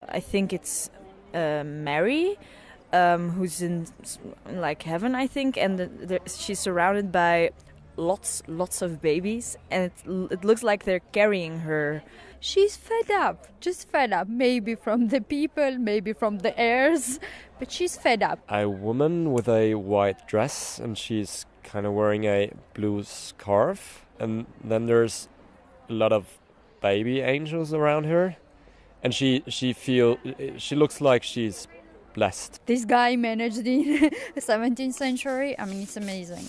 I think it's Mary, who's in like heaven, I think, and she's surrounded by lots of babies, and it looks like they're carrying her. She's fed up, just fed up, maybe from the people, maybe from the heirs, but she's fed up. A woman with a white dress, and she's kind of wearing a blue scarf, and then there's a lot of baby angels around her, and she looks like she's blessed. This guy managed in the 17th century. I mean, it's amazing.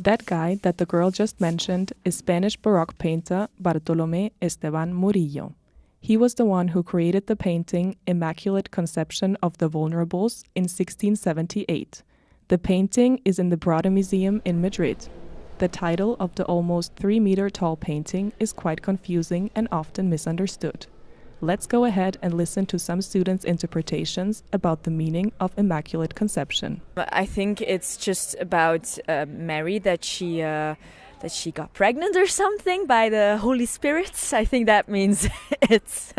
That guy that the girl just mentioned is Spanish Baroque painter Bartolomé Esteban Murillo. He was the one who created the painting Immaculate Conception of the Vulnerables in 1678. The painting is in the Prado Museum in Madrid. The title of the almost 3-meter-tall painting is quite confusing and often misunderstood. Let's go ahead and listen to some students' interpretations about the meaning of Immaculate Conception. I think it's just about Mary, that she got pregnant or something by the Holy Spirit. I think that means it's.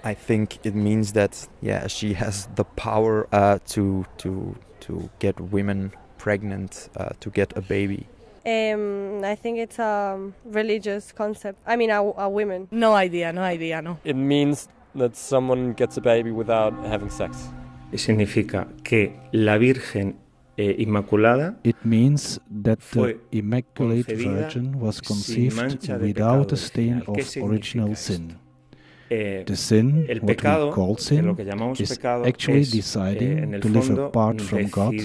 I think it means that she has the power to get women pregnant, to get a baby. I think it's a religious concept. I mean, a women. No idea, no. It means that someone gets a baby without having sex. Significa que la Virgen Inmaculada. It means that the Immaculate Virgin was conceived without a stain of original sin. The sin, what we call sin, is actually deciding to live apart from God.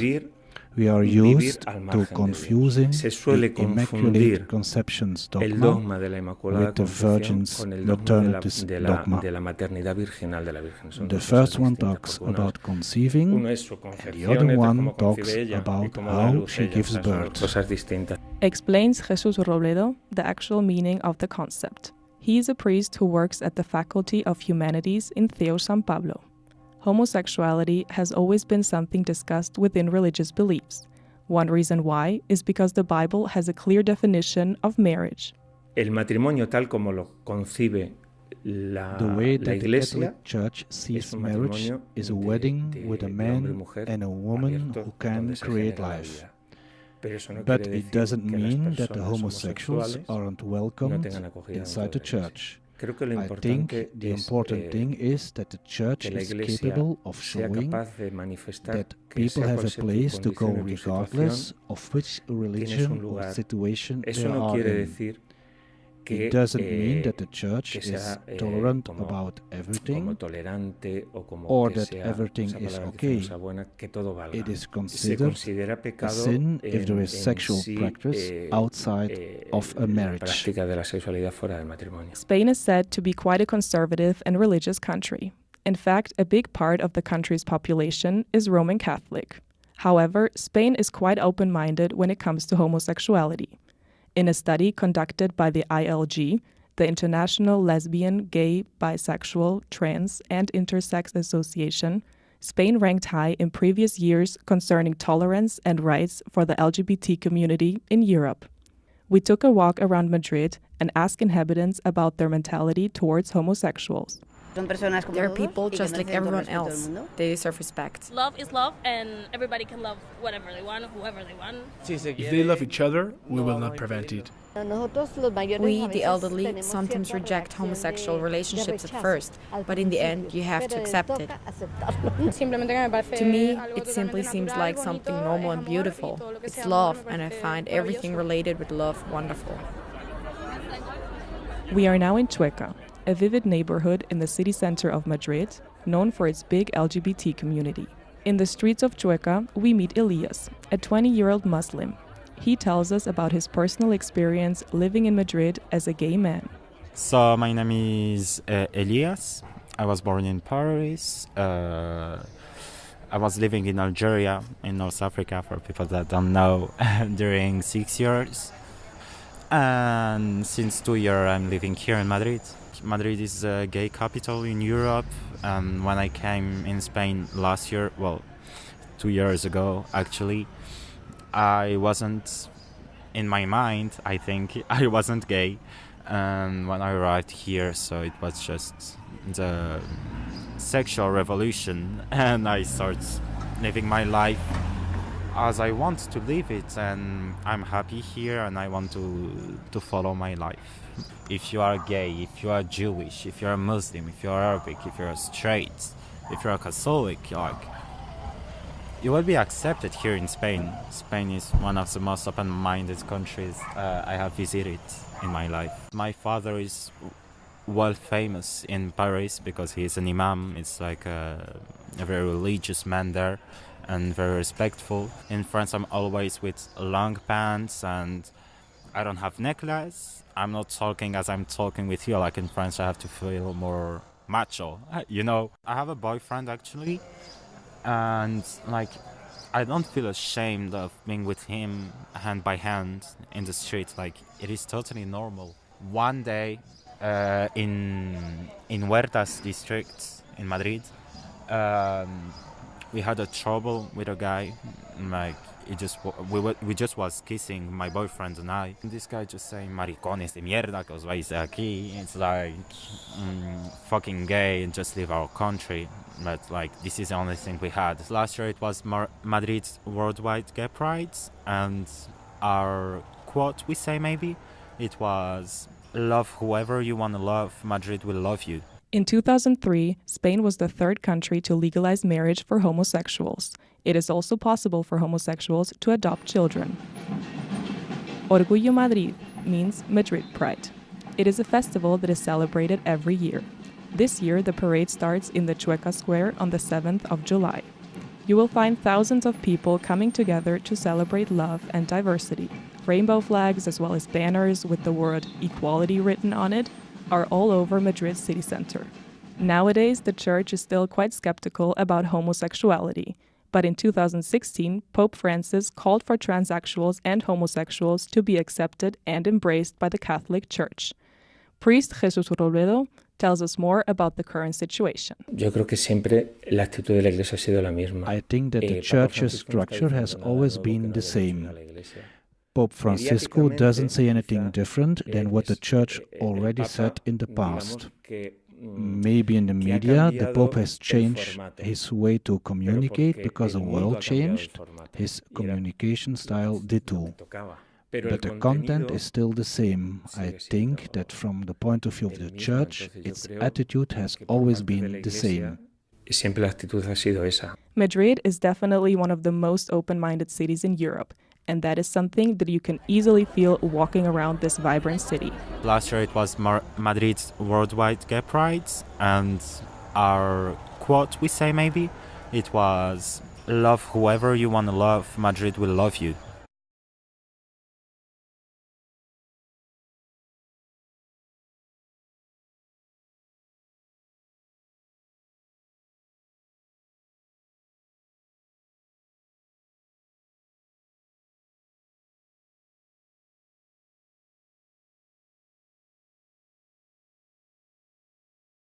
We are used to confusing the Immaculate Conception's dogma with the Virgin's maternity's dogma. The first one talks about conceiving, and the other one talks about how she gives birth. Explains Jesus Robledo the actual meaning of the concept. He is a priest who works at the Faculty of Humanities in Theo San Pablo. Homosexuality has always been something discussed within religious beliefs. One reason why is because the Bible has a clear definition of marriage. El matrimonio tal como lo concibe la The way that the Iglesia, Catholic Church sees marriage is a wedding with a man and a woman who can create life. But it doesn't mean that the homosexuals aren't welcomed inside the church. I think the important thing is that the Church is capable of showing that people have a place to go regardless of which religion or situation they are in. It doesn't mean that the Church is tolerant about everything or that everything is okay. It is considered a sin if there is sexual practice outside of a marriage. Spain is said to be quite a conservative and religious country. In fact, a big part of the country's population is Roman Catholic. However, Spain is quite open-minded when it comes to homosexuality. In a study conducted by the ILG, the International Lesbian, Gay, Bisexual, Trans, and Intersex Association, Spain ranked high in previous years concerning tolerance and rights for the LGBT community in Europe. We took a walk around Madrid and asked inhabitants about their mentality towards homosexuals. They're people just like everyone else. They deserve respect. Love is love, and everybody can love whatever they want, whoever they want. If they love each other, we will not prevent it. We, the elderly, sometimes reject homosexual relationships at first, but in the end, you have to accept it. To me, it simply seems like something normal and beautiful. It's love, and I find everything related with love wonderful. We are now in Chueca, a vivid neighborhood in the city center of Madrid, known for its big LGBT community. In the streets of Chueca, we meet Elias, a 20-year-old Muslim. He tells us about his personal experience living in Madrid as a gay man. So my name is Elias. I was born in Paris. I was living in Algeria, in North Africa, for people that don't know, during 6 years. And since 2 years, I'm living here in Madrid. Madrid is a gay capital in Europe. When I came in Spain last year, 2 years ago actually, I wasn't, in my mind, I think, I wasn't gay when I arrived here, so it was just the sexual revolution, and I start living my life as I want to live it, and I'm happy here, and I want to follow my life. If you are gay, if you are Jewish, if you are Muslim, if you are Arabic, if you are straight, if you are Catholic, you will be accepted here in Spain. Spain is one of the most open-minded countries I have visited in my life. My father is world famous in Paris because he is an imam. It's like a very religious man there and very respectful. In France, I'm always with long pants and I don't have necklace. I'm not talking as I'm talking with you. Like in France, I have to feel more macho, you know. I have a boyfriend actually, and like I don't feel ashamed of being with him hand by hand in the street. Like it is totally normal. One day in Huertas district in Madrid, we had a trouble with a guy. Like we just was kissing, my boyfriend and I. And this guy just saying maricones de mierda que os vais de aquí. It's like fucking gay and just leave our country. But like this is the only thing we had. Last year it was Madrid's worldwide gay pride, and our quote we say maybe it was love whoever you want to love, Madrid will love you. In 2003, Spain was the third country to legalize marriage for homosexuals. It is also possible for homosexuals to adopt children. Orgullo Madrid means Madrid Pride. It is a festival that is celebrated every year. This year, the parade starts in the Chueca Square on the 7th of July. You will find thousands of people coming together to celebrate love and diversity. Rainbow flags, as well as banners with the word equality written on it, are all over Madrid city center. Nowadays, the church is still quite skeptical about homosexuality, but in 2016, Pope Francis called for transsexuals and homosexuals to be accepted and embraced by the Catholic Church. Priest Jesus Robledo tells us more about the current situation. I think that the church's structure has always been the same. Pope Francisco doesn't say anything different than what the church already said in the past. Maybe in the media, the Pope has changed his way to communicate because the world changed. His communication style did too. But the content is still the same. I think that from the point of view of the church, its attitude has always been the same. Madrid is definitely one of the most open-minded cities in Europe, and that is something that you can easily feel walking around this vibrant city. Last year it was Madrid's worldwide gay pride, and our quote we say maybe, it was love whoever you want to love, Madrid will love you.